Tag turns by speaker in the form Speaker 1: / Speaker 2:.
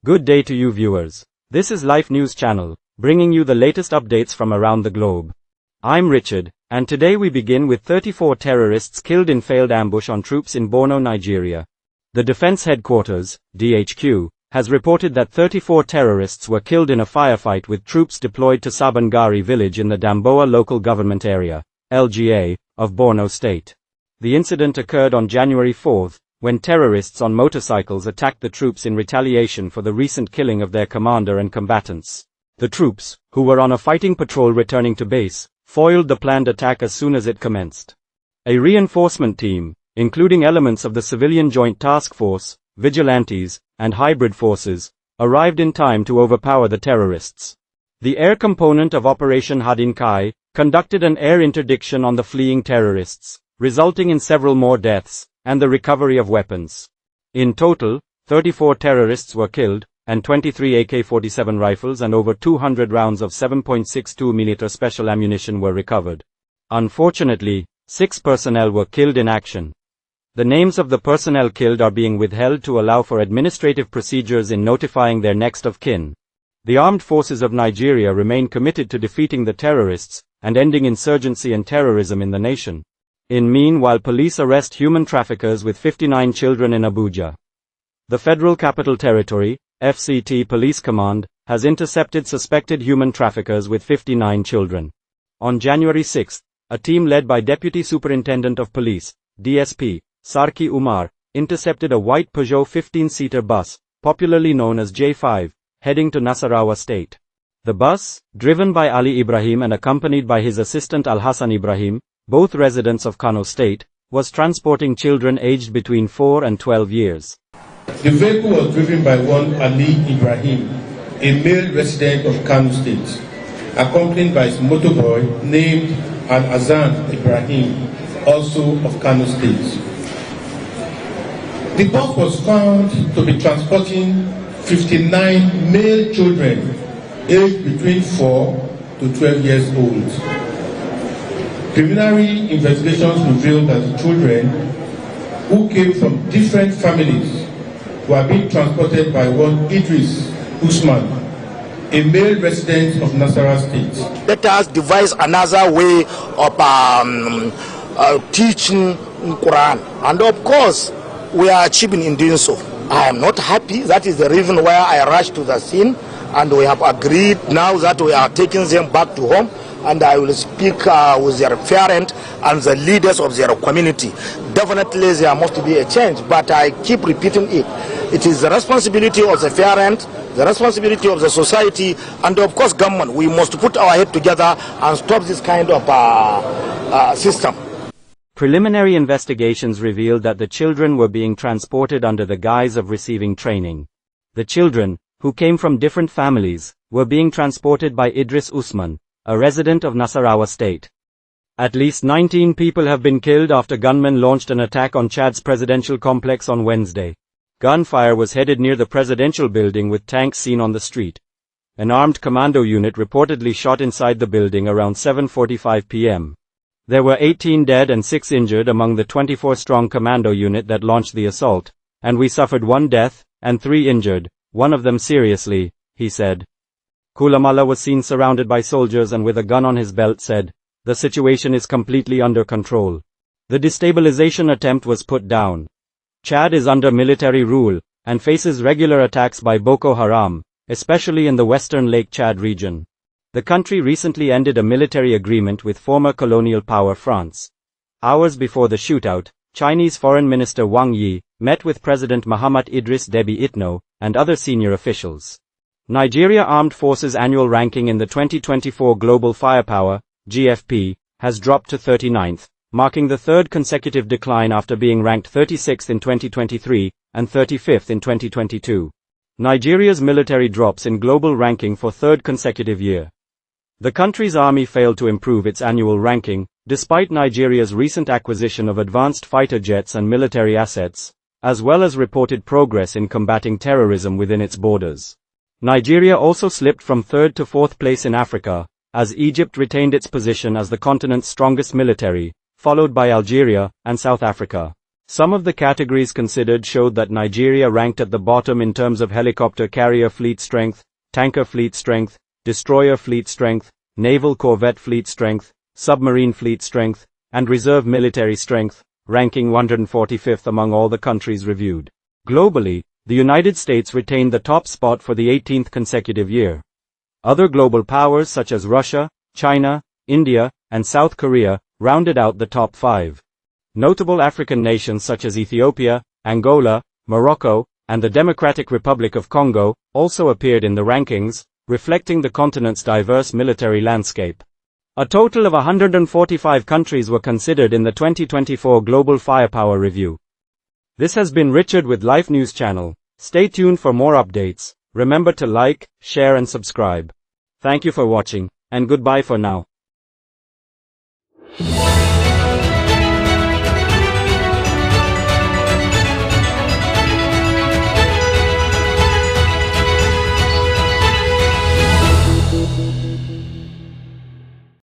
Speaker 1: Good day to you viewers. This is Life News Channel, bringing you the latest updates from around the globe. I'm Richard, and today we begin with 34 terrorists killed in failed ambush on troops in Borno, Nigeria. The Defense Headquarters, DHQ, has reported that 34 terrorists were killed in a firefight with troops deployed to Sabangari village in the Damboa local government area, LGA, of Borno state. The incident occurred on January 4, when terrorists on motorcycles attacked the troops in retaliation for the recent killing of their commander and combatants. The troops, who were on a fighting patrol returning to base, foiled the planned attack as soon as it commenced. A reinforcement team, including elements of the Civilian Joint Task Force, vigilantes, and hybrid forces, arrived in time to overpower the terrorists. The air component of Operation Hadinkai conducted an air interdiction on the fleeing terrorists, resulting in several more deaths and the recovery of weapons. In total, 34 terrorists were killed, and 23 AK-47 rifles and over 200 rounds of 7.62mm special ammunition were recovered. Unfortunately, 6 personnel were killed in action. The names of the personnel killed are being withheld to allow for administrative procedures in notifying their next of kin. The armed forces of Nigeria remain committed to defeating the terrorists and ending insurgency and terrorism in the nation. Meanwhile, police arrest human traffickers with 59 children in Abuja. The Federal Capital Territory, FCT Police Command, has intercepted suspected human traffickers with 59 children. On January 6, a team led by Deputy Superintendent of Police, DSP, Sarki Umar, intercepted a white Peugeot 15-seater bus, popularly known as J5, heading to Nasarawa State. The bus, driven by Ali Ibrahim and accompanied by his assistant Al-Hassan Ibrahim, both residents of Kano State, was transporting children aged between 4 and 12 years.
Speaker 2: The vehicle was driven by one Ali Ibrahim, a male resident of Kano State, accompanied by his motorboy named Al-Hassan Ibrahim, also of Kano State. The bus was found to be transporting 59 male children aged between 4 to 12 years old. Preliminary investigations revealed that the children, who came from different families, were being transported by one Idris Usman, a male resident of Nasarawa State.
Speaker 3: Let us devise another way of teaching Quran, and of course, we are achieving in doing so. I am not happy. That is the reason why I rushed to the scene, and we have agreed now that we are taking them back to home. And I will speak with their parents and the leaders of their community. Definitely there must be a change, but I keep repeating it. It is the responsibility of the parents, the responsibility of the society, and of course government. We must put our head together and stop this kind of system.
Speaker 1: Preliminary investigations revealed that the children were being transported under the guise of receiving training. The children, who came from different families, were being transported by Idris Usman, a resident of Nasarawa State. At least 19 people have been killed after gunmen launched an attack on Chad's presidential complex on Wednesday. Gunfire was headed near the presidential building with tanks seen on the street. An armed commando unit reportedly shot inside the building around 7:45 p.m. There were 18 dead and 6 injured among the 24-strong commando unit that launched the assault, and we suffered 1 death and 3 injured, one of them seriously, he said. Kulamala was seen surrounded by soldiers and with a gun on his belt said, "The situation is completely under control. The destabilization attempt was put down. Chad is under military rule, and faces regular attacks by Boko Haram, especially in the western Lake Chad region." The country recently ended a military agreement with former colonial power France. Hours before the shootout, Chinese Foreign Minister Wang Yi met with President Mahamat Idris Deby Itno and other senior officials. Nigeria Armed Forces annual ranking in the 2024 Global Firepower, GFP, has dropped to 39th, marking the third consecutive decline after being ranked 36th in 2023 and 35th in 2022. Nigeria's military drops in global ranking for third consecutive year. The country's army failed to improve its annual ranking, despite Nigeria's recent acquisition of advanced fighter jets and military assets, as well as reported progress in combating terrorism within its borders. Nigeria also slipped from 3rd to 4th place in Africa, as Egypt retained its position as the continent's strongest military, followed by Algeria and South Africa. Some of the categories considered showed that Nigeria ranked at the bottom in terms of helicopter carrier fleet strength, tanker fleet strength, destroyer fleet strength, naval corvette fleet strength, submarine fleet strength, and reserve military strength, ranking 145th among all the countries reviewed. Globally, the United States retained the top spot for the 18th consecutive year. Other global powers such as Russia, China, India, and South Korea rounded out the top 5. Notable African nations such as Ethiopia, Angola, Morocco, and the Democratic Republic of Congo also appeared in the rankings, reflecting the continent's diverse military landscape. A total of 145 countries were considered in the 2024 Global Firepower Review. This has been Richard with Life News Channel. Stay tuned for more updates. Remember to like, share and subscribe. Thank you for watching, and goodbye for now.